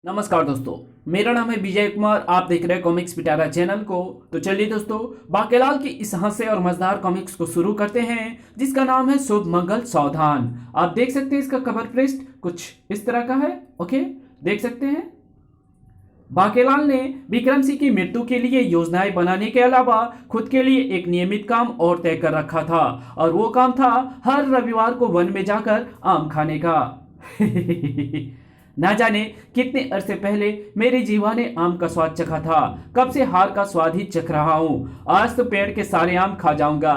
नमस्कार दोस्तों, मेरा नाम है विजय कुमार। आप देख रहे हैं कॉमिक्स पिटारा चैनल को। तो चलिए दोस्तों, बाकेलाल की इस हंसे और मजेदार कॉमिक्स को शुरू करते हैं, जिसका नाम है शुभ मंगल सावधान। आप देख सकते हैं इसका कवर पृष्ठ कुछ इस तरह का है। ओके, देख सकते हैं। बाकेलाल ने विक्रम सिंह की मृत्यु के लिए योजनाएं बनाने के अलावा खुद के लिए एक नियमित काम और तय कर रखा था, और वो काम था हर रविवार को वन में जाकर आम खाने का। ना जाने कितने अरसे पहले मेरी जीवा ने आम का स्वाद चखा था, कब से हार का स्वाद ही चख रहा हूं। आज तो पेड़ के सारे आम खा जाऊंगा।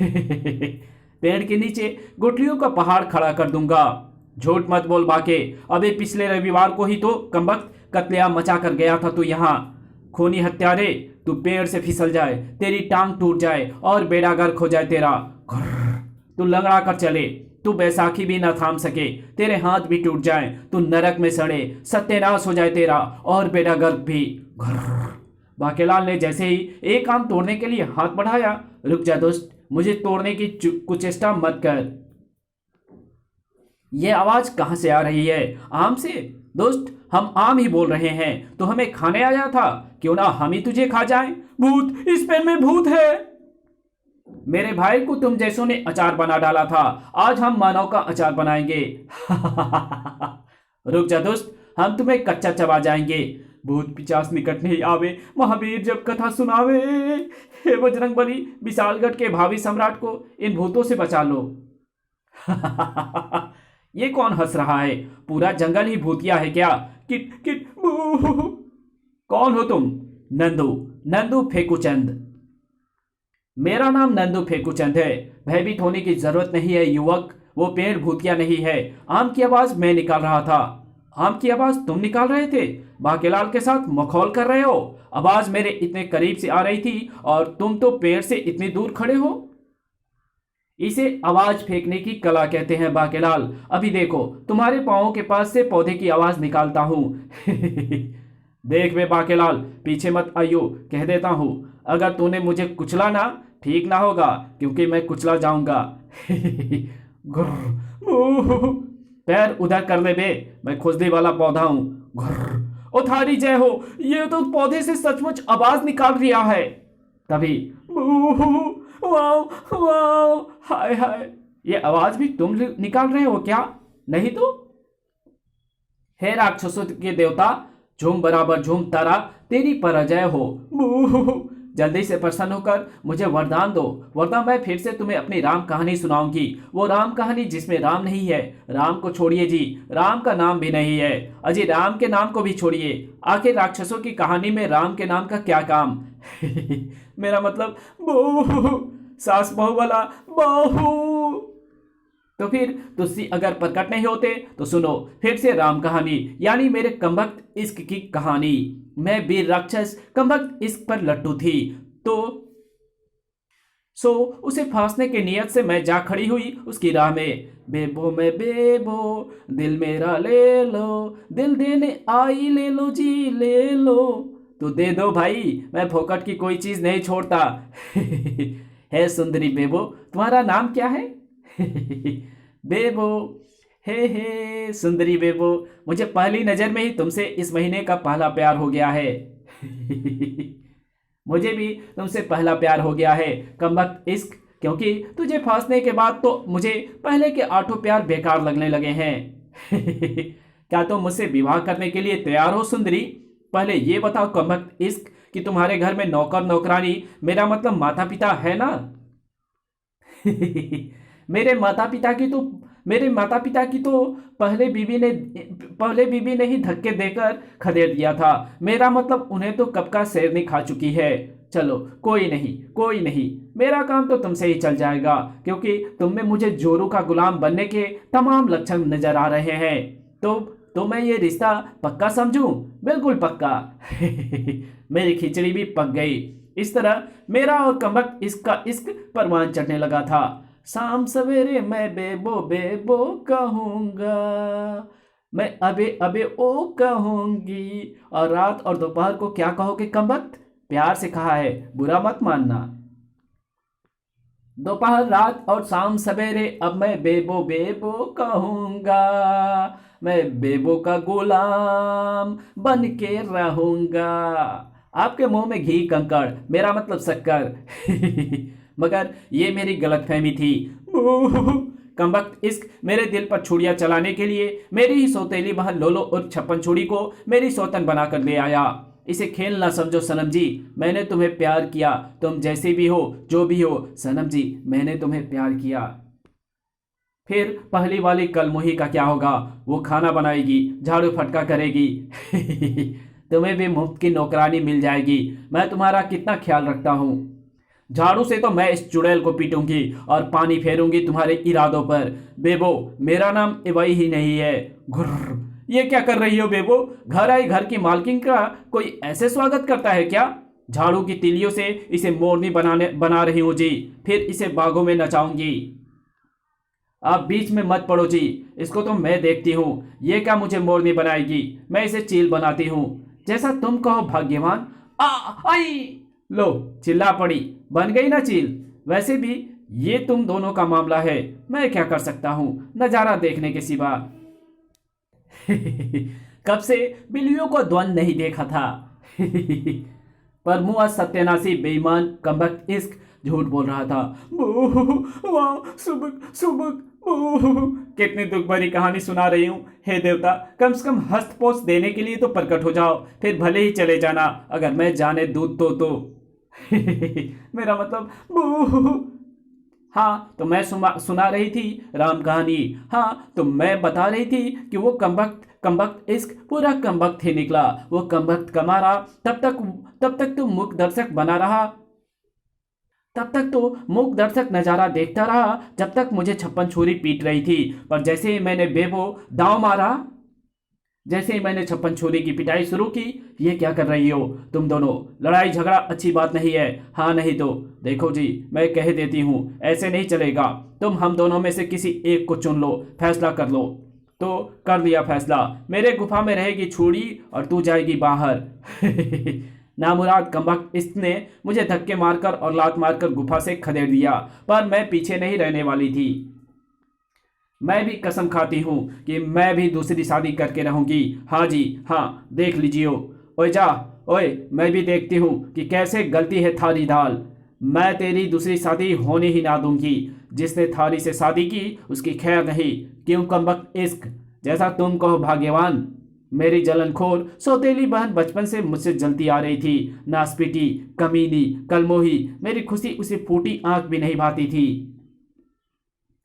पेड़ के नीचे गुठलियों का पहाड़ खड़ा कर दूंगा। झूठ मत बोल बाके, अबे पिछले रविवार को ही तो कमबख्त कत्लेआम मचा कर गया था तू यहाँ। खूनी हत्यारे, तू पेड़ से फिसल जाए, तेरी टांग टूट जाए और बेड़ा गर्क हो जाए तेरा। तू लंगड़ा कर चले, तू बैसाखी भी न थाम सके, तेरे हाथ भी टूट जाएं, तू नरक में सड़े, सत्यानाश हो जाए तेरा और बेड़ा गर्क भी। बाकेलाल ने जैसे ही एक आम तोड़ने के लिए हाथ बढ़ाया, रुक जा दोस्त, मुझे तोड़ने की कुचेष्टा मत कर। यह आवाज कहां से आ रही है? आम से? दोस्त, हम आम ही बोल रहे हैं। तो हमें खाने आया था, क्यों ना हम ही तुझे खा जाएं। भूत, इस पेड़ में भूत है। मेरे भाई को तुम जैसों ने अचार बना डाला था, आज हम मानव का अचार बनाएंगे। रुक जा दोस्त, हम तुम्हें कच्चा चबा जाएंगे। भूत पिचास निकट नहीं आवे, महावीर जब कथा सुनावे। हे बजरंगबली, विशालगढ़ के भावी सम्राट को इन भूतों से बचा लो। ये कौन हंस रहा है? पूरा जंगल ही भूतिया है क्या? किट किट बू। कौन हो तुम? नंदू, नंदू फेकूचंद। मेरा नाम नंदू फेकूचंद है। भयभीत होने की जरूरत नहीं है युवक, वो पेड़ भूतिया नहीं है। आम की आवाज मैं निकाल रहा था। आम की आवाज तुम निकाल रहे थे? बाकेलाल के साथ मखौल कर रहे हो? आवाज मेरे इतने करीब से आ रही थी और तुम तो पेड़ से इतनी दूर खड़े हो। इसे आवाज फेंकने की कला कहते हैं बाकेलाल। अभी देखो, तुम्हारे पांवों के पास से पौधे की आवाज निकालता हूं। देख बे बाकेलाल, पीछे मत आइयो, कह देता हूं। अगर तूने मुझे कुचला ना, ठीक ना होगा, क्योंकि मैं कुचला जाऊंगा। पैर उधर कर ले बे, मैं खुजली वाला पौधा हूं। ओ थारी जय हो, ये तो पौधे से सचमुच आवाज निकाल रहा है। तभी वाओ वाओ, हाय हाय, ये आवाज भी तुम निकाल रहे हो क्या? नहीं तो। हे राक्षसों के देवता, झूम बराबर झूम तारा, तेरी पराजय हो। जल्दी से प्रसन्न होकर मुझे वरदान दो, वरना मैं फिर से तुम्हें अपनी राम कहानी सुनाऊंगी। वो राम कहानी जिसमें राम नहीं है। राम को छोड़िए जी, राम का नाम भी नहीं है। अजय राम के नाम को भी छोड़िए। आखिर राक्षसों की कहानी में राम के नाम का क्या काम? मेरा मतलब बहू, सास बहू वाला बहू। तो फिर तुलसी अगर प्रकट नहीं होते तो सुनो फिर से राम कहानी, यानी मेरे कमबख्त इश्क की कहानी। मैं वीर राक्षस कमबख्त इश्क पर लट्टू थी, तो उसे फांसने की नियत से मैं जा खड़ी हुई उसकी राह में। बेबो मैं बेबो, दिल मेरा ले लो, दिल देने आई ले लो जी ले लो। तो दे दो भाई, मैं फोकट की कोई चीज नहीं छोड़ता। है सुंदरी बेबो, तुम्हारा नाम क्या है? बेबो, हे सुंदरी बेबो, मुझे पहली नजर में ही तुमसे इस महीने का पहला प्यार हो गया है। मुझे भी तुमसे पहला प्यार हो गया है कमबख्त इश्क, क्योंकि तुझे फांसने के बाद तो मुझे पहले के 8 प्यार बेकार लगने लगे हैं। क्या तुम मुझसे विवाह करने के लिए तैयार हो सुंदरी? पहले ये बताओ कमबख्त इश्क कि तुम्हारे घर में नौकर नौकरानी, मेरा मतलब माता पिता है ना? मेरे माता पिता की तो पहले बीबी ने ही धक्के देकर खदेड़ दिया था। मेरा मतलब उन्हें तो कब का शेरनी खा चुकी है। चलो कोई नहीं, कोई नहीं, मेरा काम तो तुमसे ही चल जाएगा, क्योंकि तुम में मुझे जोरू का गुलाम बनने के तमाम लक्षण नजर आ रहे हैं। तो मैं ये रिश्ता पक्का समझूं? बिल्कुल पक्का। मेरी खिचड़ी भी पक गई। इस तरह मेरा और कमबख्त इसका इश्क परवान चढ़ने लगा था। शाम सवेरे मैं बेबो बेबो कहूंगा, मैं अबे अबे ओ कहूंगी। और रात और दोपहर को क्या कहोगे कमबख्त? प्यार से कहा है, बुरा मत मानना। दोपहर रात और शाम सवेरे अब मैं बेबो बेबो कहूंगा, मैं बेबो का गुलाम बन के रहूंगा। आपके मुंह में घी कंकड़, मेरा मतलब शक्कर। मगर ये मेरी गलतफहमी थी। कमबख्त इश्क मेरे दिल पर छुड़ियां चलाने के लिए मेरी ही सौतेली बहन लोलो और छप्पन छुड़ी को मेरी सौतन बनाकर ले आया। इसे खेल ना समझो सनम जी, मैंने तुम्हें प्यार किया, तुम जैसे भी हो जो भी हो सनम जी, मैंने तुम्हें प्यार किया। फिर पहली वाली कलमुही का क्या होगा? वो खाना बनाएगी, झाड़ू फटका करेगी। तुम्हें भी मुफ्त की नौकरानी मिल जाएगी। मैं तुम्हारा कितना ख्याल रखता हूँ। झाड़ू से तो मैं इस चुड़ैल को पीटूंगी और पानी फेरूंगी तुम्हारे इरादों पर। बेबो, मेरा नाम इवई ही नहीं है। घुर्र, ये क्या कर रही हो बेबो? घर आई घर की मालकिन का कोई ऐसे स्वागत करता है क्या? झाड़ू की तीलियों से इसे मोरनी बना रही हूं जी, फिर इसे बागों में नचाऊंगी। आप बीच में मत पड़ो जी, इसको तो मैं देखती हूँ। ये क्या मुझे मोरनी बनाएगी? मैं इसे चील बनाती हूँ, जैसा तुम कहो भाग्यवान। आ आई, लो चिल्ला पड़ी, बन गई ना चील। वैसे भी ये तुम दोनों का मामला है, मैं क्या कर सकता हूँ नजारा देखने के सिवा। कब से बिल्लियों को द्वंद नहीं देखा था। पर मुआ सत्यानाशी बेईमान कमबख्त इश्क झूठ बोल रहा था। वाह सुबक सुबक, कितनी दुख भरी कहानी सुना रही हूँ। हे देवता, कम से कम हस्तपोष देने के लिए तो प्रकट हो जाओ, फिर भले ही चले जाना अगर मैं जाने दूध तो। मेरा मतलब हाँ तो मैं सुना रही थी राम कहानी। हाँ तो मैं बता रही थी कि वो कमबख्त कमबख्त इश्क पूरा कमबख्त ही निकला। वो कमबख्त कमा रहा, तब तक तो मूक दर्शक बना रहा, तब तक तो मूक दर्शक नजारा देखता रहा जब तक मुझे छप्पन छुरी पीट रही थी। पर जैसे ही मैंने बेबो दांव मारा, जैसे ही मैंने छप्पन छुरी की पिटाई शुरू की, ये क्या कर रही हो तुम दोनों? लड़ाई झगड़ा अच्छी बात नहीं है। हाँ नहीं तो देखो जी, मैं कह देती हूँ ऐसे नहीं चलेगा। तुम हम दोनों में से किसी एक को चुन लो, फैसला कर लो। तो कर लिया फैसला, मेरे गुफा में रहेगी छुरी और तू जाएगी बाहर। नामुराद कमबख्त इसने मुझे धक्के मारकर और लात मारकर गुफा से खदेड़ दिया, पर मैं पीछे नहीं रहने वाली थी। मैं भी कसम खाती हूँ कि मैं भी दूसरी शादी करके रहूंगी। हाँ जी हाँ, देख लीजिए। ओए जा, ओए मैं भी देखती हूँ कि कैसे गलती है थारी दाल। मैं तेरी दूसरी शादी होने ही ना दूंगी। जिसने थारी से शादी की उसकी खैर नहीं। क्यों कमबख्त इश्क, जैसा तुम कहो भाग्यवान। मेरी जलनखोर सौतेली बहन बचपन से मुझसे जलती आ रही थी। नासपीटी, कमीनी, कलमोही, मेरी खुशी उसे फूटी आंख भी नहीं भाती थी।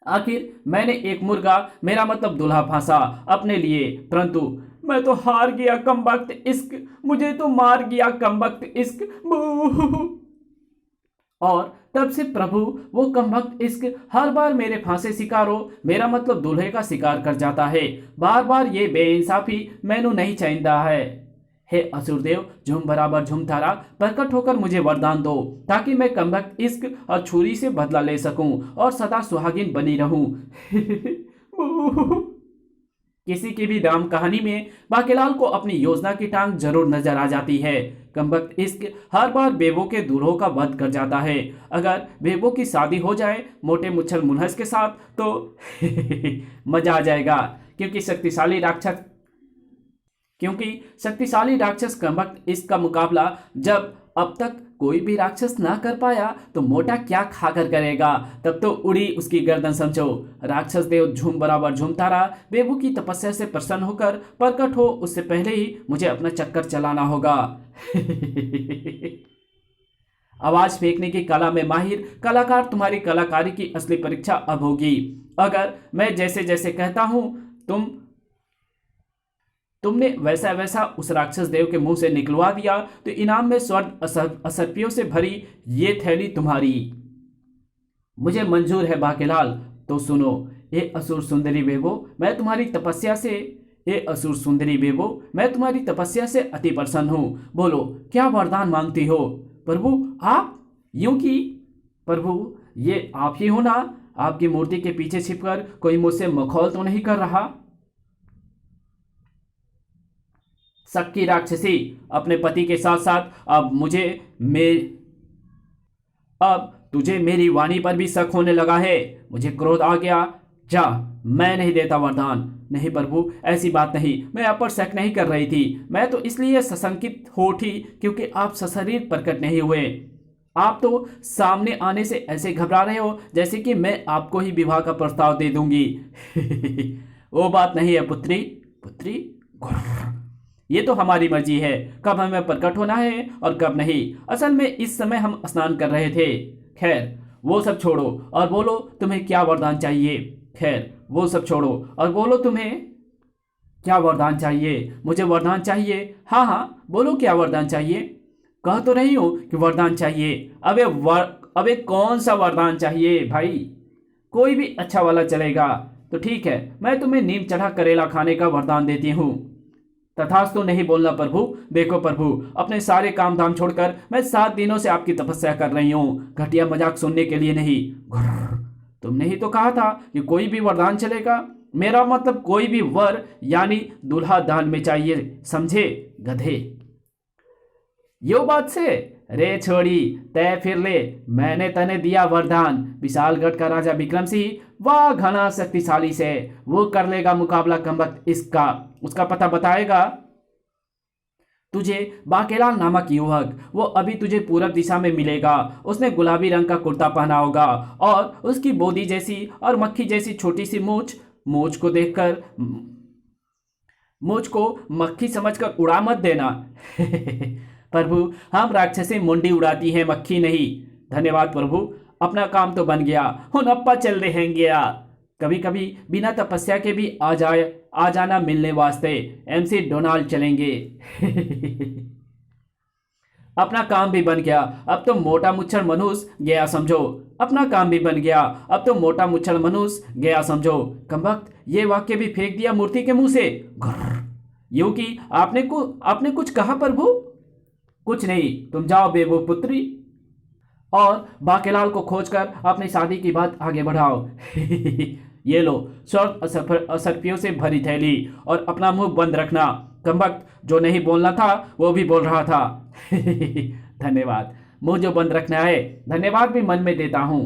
आखिर मैंने एक मुर्गा, मेरा मतलब दूल्हा, फांसा अपने लिए, परंतु मैं तो हार गया कमबख्त इश्क, मुझे तो मार गया कमबख्त इश्क। बू। और तब से प्रभु वो कमबख्त इश्क हर बार मेरे फांसे शिकार हो, मेरा मतलब दूल्हे का शिकार कर जाता है। बार बार ये बेइंसाफी मैनू नहीं चाहिदा है। हे असुरदेव, झुम बराबर झुम तारा, प्रकट होकर मुझे वरदान दो, ताकि मैं कमबख्त इश्क और छुरी से बदला ले सकूं और सदा सुहागिन बनी रहूं। किसी की भी राम कहानी में बाकेलाल को अपनी योजना की टांग जरूर नजर आ जाती है। कमबख्त इश्क हर बार बेबो के दूल्हों का वध कर जाता है। अगर बेबो की शादी हो जाए मोटे मुच्छल मुनहस के साथ तो मजा आ जाएगा, क्योंकि शक्तिशाली राक्षस कमबख्त इसका मुकाबला जब अब तक कोई भी राक्षस ना कर पाया तो मोटा क्या खाकर करेगा। तब तो उड़ी उसकी गर्दन समझो। राक्षस देव झूम बराबर झूमता रहा। बेबू की तपस्या से प्रसन्न होकर प्रकट हो उससे पहले ही मुझे अपना चक्कर चलाना होगा। आवाज फेंकने की कला में माहिर कलाकार तुम्हारी कलाकारी की असली परीक्षा अब होगी। अगर मैं जैसे जैसे कहता हूं तुमने वैसा वैसा उस राक्षस देव के मुंह से निकलवा दिया तो इनाम में स्वर्ण असर्पियों से भरी ये थैली तुम्हारी। मुझे मंजूर है बाकेलाल, तो सुनो। ए असुर सुंदरी बेबो, मैं तुम्हारी तपस्या से अति प्रसन्न हूँ। बोलो क्या वरदान मांगती हो? प्रभु आप यूं की? प्रभु ये आप ही हो ना? आपकी मूर्ति के पीछे छिपकर कोई मुझसे मखौल तो नहीं कर रहा? सक्की राक्षसी, अपने पति के साथ साथ अब तुझे मेरी वाणी पर भी शक होने लगा है। मुझे क्रोध आ गया। जा, मैं नहीं देता वरदान। नहीं प्रभु, ऐसी बात नहीं, मैं आप पर शक नहीं कर रही थी। मैं तो इसलिए सशंकित हो थी क्योंकि आप सशरीर प्रकट नहीं हुए। आप तो सामने आने से ऐसे घबरा रहे हो जैसे कि मैं आपको ही विवाह का प्रस्ताव दे दूंगी। वो बात नहीं है पुत्री। पुत्री? घुर्र। ये तो हमारी मर्जी है कब हमें प्रकट होना है और कब नहीं। असल में इस समय हम स्नान कर रहे थे। खैर वो सब छोड़ो और बोलो तुम्हें क्या वरदान चाहिए। खैर वो सब छोड़ो और बोलो तुम्हें क्या वरदान चाहिए। मुझे वरदान चाहिए। हाँ हाँ बोलो क्या वरदान चाहिए। कह तो रही हूं कि वरदान चाहिए। अबे कौन सा वरदान चाहिए भाई। कोई भी अच्छा वाला चलेगा। तो ठीक है, मैं तुम्हें नीम चढ़ा करेला खाने का वरदान देती हूँ। तथास्तु नहीं बोलना प्रभु। देखो प्रभु, अपने सारे काम धाम छोड़कर मैं 7 दिनों से आपकी तपस्या कर रही हूँ, घटिया मजाक सुनने के लिए नहीं। घुर्र। तुमने ही तो कहा था कि कोई भी वरदान चलेगा। मेरा मतलब कोई भी वर यानी दूल्हा दान में चाहिए, समझे गधे। यो बात से रे छोड़ी तय फिर ले। मैंने तने दिया वरदान। विशालगढ़ का राजा विक्रम सिंह वाह घना शक्तिशाली से, वो कर लेगा मुकाबला कमबख्त इसका। उसका पता बताएगा तुझे बाकेलाल नामक युवक। वो अभी तुझे पूरब दिशा में मिलेगा। उसने गुलाबी रंग का कुर्ता पहना होगा और उसकी बोदी जैसी और मक्खी जैसी छोटी सी मूछ। मूछ को देखकर मूछ को मक्खी समझकर उड़ा मत देना। प्रभु, हम राक्षसी मुंडी उड़ाती हैं, मक्खी नहीं। धन्यवाद प्रभु, अपना काम तो बन गया। हुनप्पा चल रहेंगे। कभी कभी बिना तपस्या के भी आ जाना मिलने वास्ते। MC डोनाल्ड चलेंगे। अपना काम भी बन गया। अब तो मोटा मुच्छर मनुष्य गया समझो। अपना काम भी बन गया। अब तो मोटा मुच्छर मनुष्य गया समझो। कमबख्त, ये वाक्य भी फेंक दिया मूर्ति के मुंह से। घुर्र। यूं कि आपने कुछ कहा प्रभु। कुछ नहीं, तुम जाओ बेबो पुत्री और बाकेलाल को खोजकर अपनी शादी की बात आगे बढ़ाओ। ये लो सर्पियों से भरी थैली और अपना मुंह बंद रखना। कमबख्त, जो नहीं बोलना था वो भी बोल रहा था। धन्यवाद। मुंह जो बंद रखना है, धन्यवाद भी मन में देता हूं।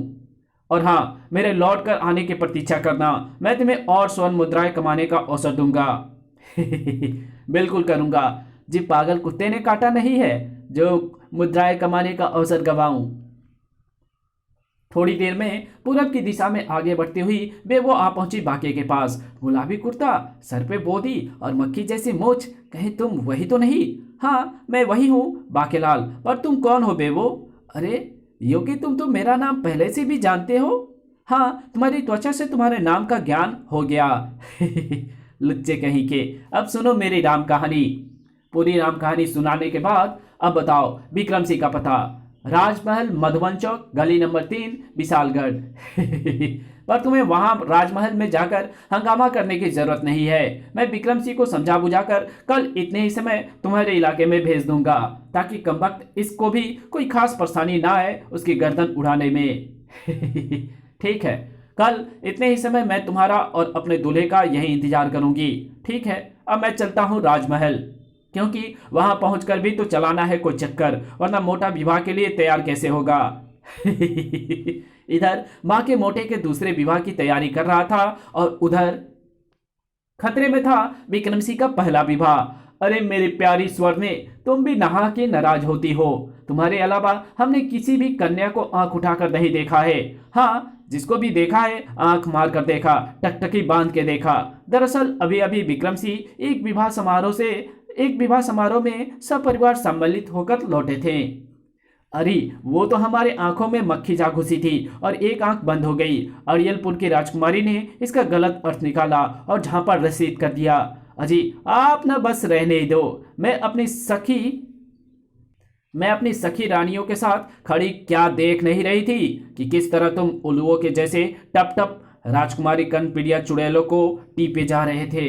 और हाँ, मेरे लौट कर आने की प्रतीक्षा करना। मैं तुम्हें और स्वर्ण मुद्राएं कमाने का अवसर दूंगा। बिल्कुल करूंगा। जी पागल कुत्ते ने काटा नहीं है जो मुद्राएं कमाने का अवसर गवाऊं। थोड़ी देर में पूरब की दिशा में आगे बढ़ती हुई बेबो आ पहुंची बाके के पास। गुलाबी कुर्ता, सर पे बोदी और मक्खी जैसी मूछ। कहीं तुम वही तो नहीं। हाँ मैं वही हूँ बाकेलाल, पर तुम कौन हो बेबो। अरे योगी, तुम तो मेरा नाम पहले से भी जानते हो। हाँ, तुम्हारी त्वचा से तुम्हारे नाम का ज्ञान हो गया। लुच्चे कहीं के। अब सुनो मेरी राम कहानी। पूरी राम कहानी सुनाने के बाद अब बताओ विक्रम सिंह का पता। राजमहल, मधुबन चौक, गली नंबर 3, विशालगढ़। पर तुम्हें वहां राजमहल में जाकर हंगामा करने की जरूरत नहीं है। मैं विक्रम सिंह को समझा बुझाकर कल इतने ही समय तुम्हारे इलाके में भेज दूंगा, ताकि कमबख्त इसको भी कोई खास परेशानी ना आए उसकी गर्दन उड़ाने में। ठीक है, कल इतने ही समय मैं तुम्हारा और अपने दूल्हे का यही इंतजार करूंगी। ठीक है, अब मैं चलता हूँ राजमहल, क्योंकि वहां पहुंचकर भी तो चलाना है कोई चक्कर, वरना मोटा विवाह के लिए तैयार कैसे होगा। इधर मां के मोटे के दूसरे विवाह की तैयारी कर रहा था और उधर खतरे में था विक्रम सिंह का पहला विवाह। अरे मेरी प्यारी स्वर्णे, तुम भी नहा के नाराज होती हो। तुम्हारे अलावा हमने किसी भी कन्या को आंख उठाकर नहीं देखा है। हाँ, जिसको भी देखा है आंख मार कर देखा, टकटकी बांध के देखा। दरअसल अभी अभी विक्रम सिंह एक विवाह समारोह में सपरिवार सम्मिलित होकर लौटे थे। अरे वो तो हमारे आंखों में मक्खी जा घुसी थी और एक आंख बंद हो गई। अरियलपुर की राजकुमारी ने इसका गलत अर्थ निकाला और झांपा रसीद कर दिया। अजी आप न बस रहने दो। मैं अपनी सखी रानियों के साथ खड़ी क्या देख नहीं रही थी कि किस तरह तुम उल्लुओं के जैसे टप टप राजकुमारी कनपीड़िया चुड़ैलों को टीपे जा रहे थे।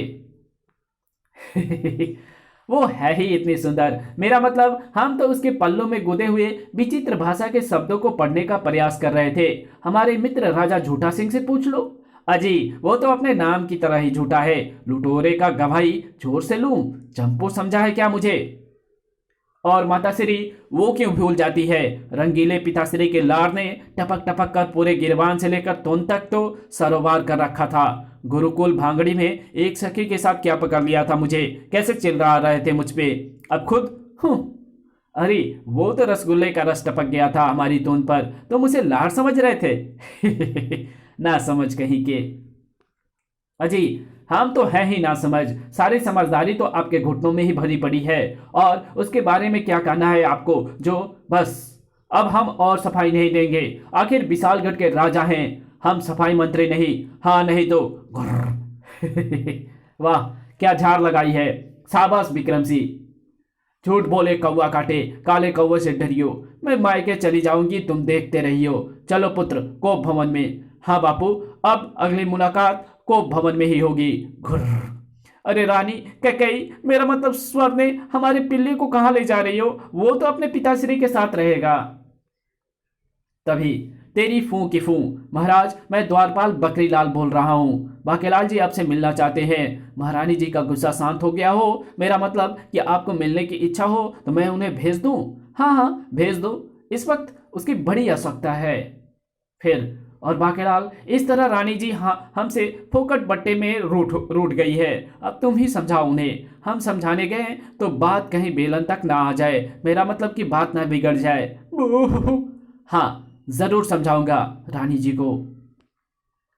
वो है ही इतनी सुंदर। मेरा मतलब हम तो उसके पल्लों में गुदे हुए विचित्र भाषा के शब्दों को पढ़ने का प्रयास कर रहे थे। हमारे मित्र राजा झूठा सिंह से पूछ लो। अजी वो तो अपने नाम की तरह ही झूठा है। लुटोरे का गवाही जोर से लूं? चंपू समझा है क्या मुझे? और माताश्री वो क्यों भूल जाती है? रंगीले पिताश्री के लार ने टपक टपक कर पूरे गिरबान से लेकर तोन तक तो सरोबार कर रखा था। गुरुकुल भांगड़ी में एक सखी के साथ क्या पकड़ लिया था मुझे, कैसे चिल्ला रहे थे मुझ पे। अब खुद अरे वो तो रसगुल्ले का रस टपक गया था हमारी तोन पर, तो मुझे लार समझ रहे थे। ना समझ कहीं के। अजी हम तो है ही ना समझ, सारी समझदारी तो आपके घुटनों में ही भरी पड़ी है। और उसके बारे में क्या कहना है आपको? जो बस अब हम और सफाई नहीं देंगे, आखिर विशालगढ़ के राजा हैं हम, सफाई मंत्री नहीं। हाँ नहीं तो वाह क्या झाड़ लगाई है, शाबाश विक्रम सिंह। झूठ बोले कौवा काटे, काले कौवे से डरियो। मैं मायके चली जाऊंगी, तुम देखते रहियो। चलो पुत्र कोप भवन में। हाँ बापू, अब अगली मुलाकात कोप भवन में ही होगी। घुर्र। अरे रानी कैकेयी, मेरा मतलब स्वर ने हमारे पिल्ले को कहाँ ले जा रही हो? वो तो अपने पिताश्री के साथ रहेगा। तभी तेरी फूं की फूं। महाराज मैं द्वारपाल बकरीलाल बोल रहा हूँ। बाकेलाल जी आपसे मिलना चाहते हैं। महारानी जी का गुस्सा शांत हो गया हो, मेरा मतलब कि आपको मिलने की इच्छा हो तो मैं उन्हें भेज दूं? हाँ हाँ भेज दो, इस वक्त उसकी बड़ी आवश्यकता है। फिर और बाकेलाल, इस तरह रानी जी हाँ हमसे फोकट बट्टे में रूठ गई है। अब तुम ही समझाओ उन्हें। हम समझाने गए तो बात कहीं बेलन तक ना आ जाए, मेरा मतलब कि बात ना बिगड़ जाए। हाँ जरूर समझाऊंगा रानी जी को।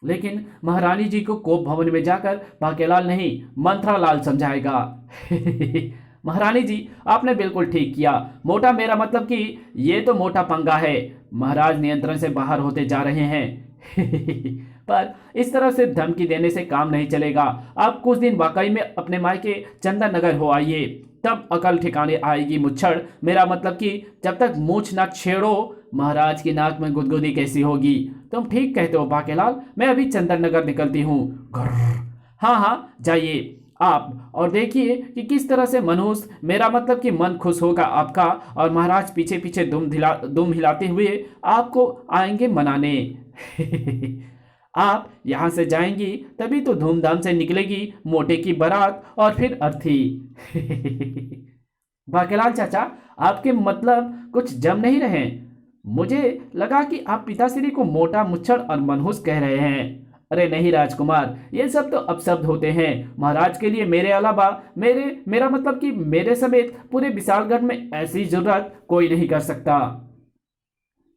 लेकिन महारानी जी को कोप भवन में जाकर बाकेलाल नहीं मंथरालाल समझाएगा। महारानी जी आपने बिल्कुल ठीक किया। मोटा मेरा मतलब कि ये तो मोटा पंगा है। महाराज नियंत्रण से बाहर होते जा रहे हैं। पर इस तरह से धमकी देने से काम नहीं चलेगा। आप कुछ दिन वाकई में अपने मायके चंदन नगर हो आइए, तब अकल ठिकाने आएगी मुच्छड़। मेरा मतलब कि जब तक मूछ ना छेड़ो, महाराज की नाक में गुदगुदी कैसी होगी? तुम ठीक कहते हो बाकेलाल, मैं अभी चंदन नगर निकलती हूँ। हाँ हाँ जाइए आप, और देखिए कि किस तरह से मनहूस, मेरा मतलब कि मन खुश होगा आपका, और महाराज पीछे पीछे दुम हिलाते हुए आपको आएंगे मनाने। आप यहाँ से जाएंगी तभी तो धूमधाम से निकलेगी मोटे की बारात और फिर अर्थी। बाकेलाल चाचा आपके मतलब कुछ जम नहीं रहे। मुझे लगा कि आप पिताश्री को मोटा मुच्छड़ और मनहूस कह रहे हैं। अरे नहीं राजकुमार, ये सब तो अपशब्द होते हैं। महाराज के लिए मेरे अलावा मेरा मतलब कि मेरे समेत पूरे विशालगढ़ में ऐसी जरूरत कोई नहीं कर सकता।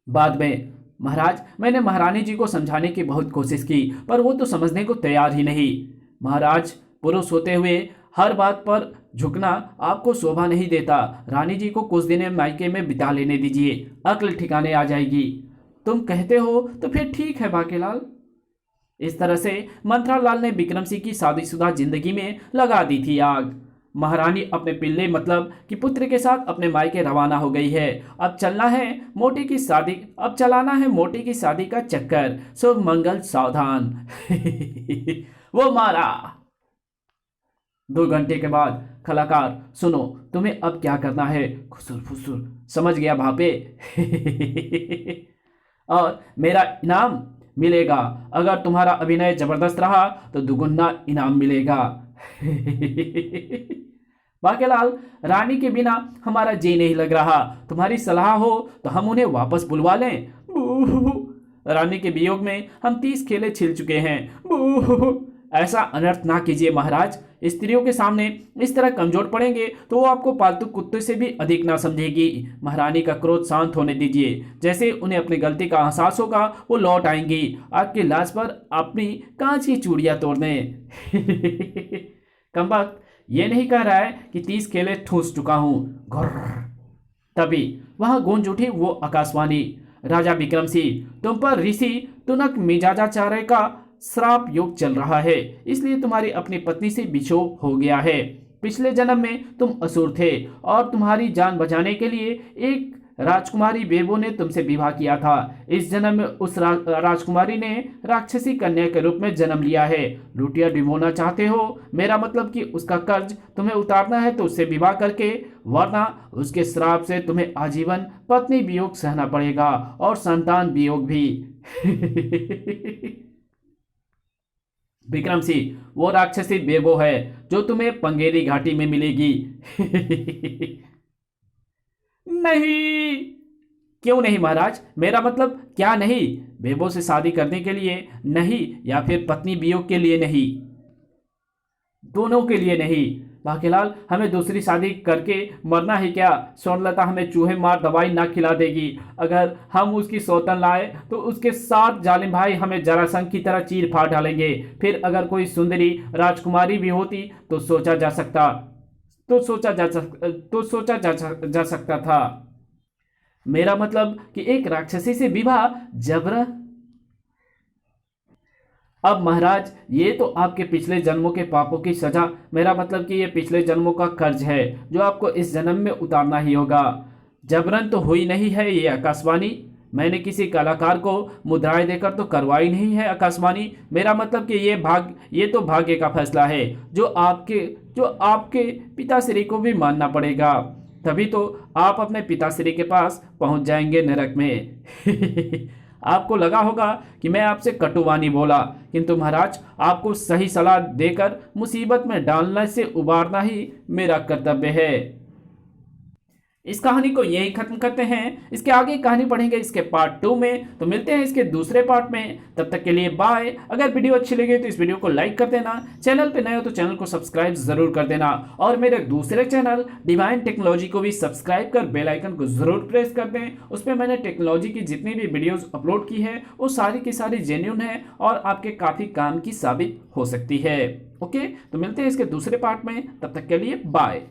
बाद में महाराज, मैंने महारानी जी को समझाने की बहुत कोशिश की, पर वो तो समझने को तैयार ही नहीं। महाराज पुरुष होते हुए हर बात पर झुकना आपको शोभा नहीं देता। रानी जी को कुछ दिन मायके में बिता लेने दीजिए, अक्ल ठिकाने आ जाएगी। तुम कहते हो तो फिर ठीक है बाकेलाल। इस तरह से मंथरालाल ने विक्रम सिंह की शादीशुदा जिंदगी में लगा दी थी आग। महारानी अपने पिल्ले मतलब कि पुत्र के साथ अपने मायके रवाना हो गई है। अब चलाना है मोटी की शादी का चक्कर। शुभ मंगल सावधान। वो मारा। 2 घंटे के बाद कलाकार, सुनो तुम्हें अब क्या करना है? खुसुर फुसुर, समझ गया भापे। और मेरा इनाम मिलेगा, अगर तुम्हारा अभिनय जबरदस्त रहा तो दुगुना इनाम मिलेगा। बाकेलाल, रानी के बिना हमारा जी नहीं लग रहा। तुम्हारी सलाह हो तो हम उन्हें वापस बुलवा लें। रानी के वियोग में हम 30 खेले छिल चुके हैं। ऐसा अनर्थ ना कीजिए महाराज। स्त्रियों के सामने इस तरह कमजोर पड़ेंगे तो वो आपको पालतू कुत्ते से भी अधिक ना समझेगी। महारानी का क्रोध शांत होने दीजिए। जैसे उन्हें अपनी गलती का एहसास होगा वो लौट आएंगी आपकी लाश पर अपनी कांच की चूड़ियां तोड़ने। कमबख्त, ये नहीं कह रहा है कि 30 केले ठूस चुका हूं। तभी वहां गूंज उठी वो आकाशवाणी। राजा विक्रम सिंह, तुम पर ऋषि तुनक मिजाजाचार्य का श्राप योग चल रहा है, इसलिए तुम्हारी अपनी पत्नी से बिछोह हो गया है। पिछले जन्म में तुम असुर थे और तुम्हारी जान बचाने के लिए एक राजकुमारी बेबो ने तुमसे विवाह किया था। इस जन्म में उस राजकुमारी ने राक्षसी कन्या के रूप में जन्म लिया है। लुटिया डिमोना चाहते हो? मेरा मतलब कि उसका कर्ज तुम्हें उतारना है तो उससे विवाह करके, वरना उसके श्राप से तुम्हें आजीवन पत्नी वियोग सहना पड़ेगा और संतान वियोग भी। विक्रम सिंह, वो राक्षसी बेबो है जो तुम्हें पंगेरी घाटी में मिलेगी। नहीं। क्यों नहीं महाराज? मेरा मतलब क्या नहीं? बेबो से शादी करने के लिए नहीं, या फिर पत्नी वियोग के लिए नहीं? दोनों के लिए नहीं। बाकीलाल, हमें दूसरी शादी करके मरना है क्या? स्वर्णलता हमें चूहे मार दवाई ना खिला देगी। अगर हम उसकी सौतन लाए तो उसके साथ जालिम भाई हमें जरासंध की तरह चीर फाड़ डालेंगे। फिर अगर कोई सुंदरी राजकुमारी भी होती तो सोचा जा सकता था। मेरा मतलब कि एक राक्षसी से विवाह जबरन। अब महाराज, ये तो आपके पिछले जन्मों के पापों की सजा, मेरा मतलब कि ये पिछले जन्मों का कर्ज है जो आपको इस जन्म में उतारना ही होगा। जबरन तो हुई नहीं है ये आकाशवाणी। मैंने किसी कलाकार को मुद्राएं देकर तो करवाई नहीं है आकाशवाणी। मेरा मतलब कि ये तो भाग्य का फैसला है जो आपके पिताश्री को भी मानना पड़ेगा। तभी तो आप अपने पिताश्री के पास पहुंच जाएंगे नरक में। आपको लगा होगा कि मैं आपसे कटुवाणी बोला, किंतु महाराज, आपको सही सलाह देकर मुसीबत में डालने से उबारना ही मेरा कर्तव्य है। इस कहानी को यही खत्म करते हैं। इसके आगे कहानी पढ़ेंगे इसके पार्ट 2 में, तो मिलते हैं इसके दूसरे पार्ट में। तब तक के लिए बाय। अगर वीडियो अच्छी लगे तो इस वीडियो को लाइक कर देना, चैनल पे नए हो तो चैनल को सब्सक्राइब जरूर कर देना, और मेरे दूसरे चैनल डिवाइन टेक्नोलॉजी को भी सब्सक्राइब कर बेल आइकन को जरूर प्रेस कर दें। उसमें मैंने टेक्नोलॉजी की जितनी भी वीडियोज अपलोड की है वो सारी की सारी जेन्युइन है और आपके काफी काम की साबित हो सकती है। ओके, तो मिलते हैं इसके दूसरे पार्ट में। तब तक के लिए बाय।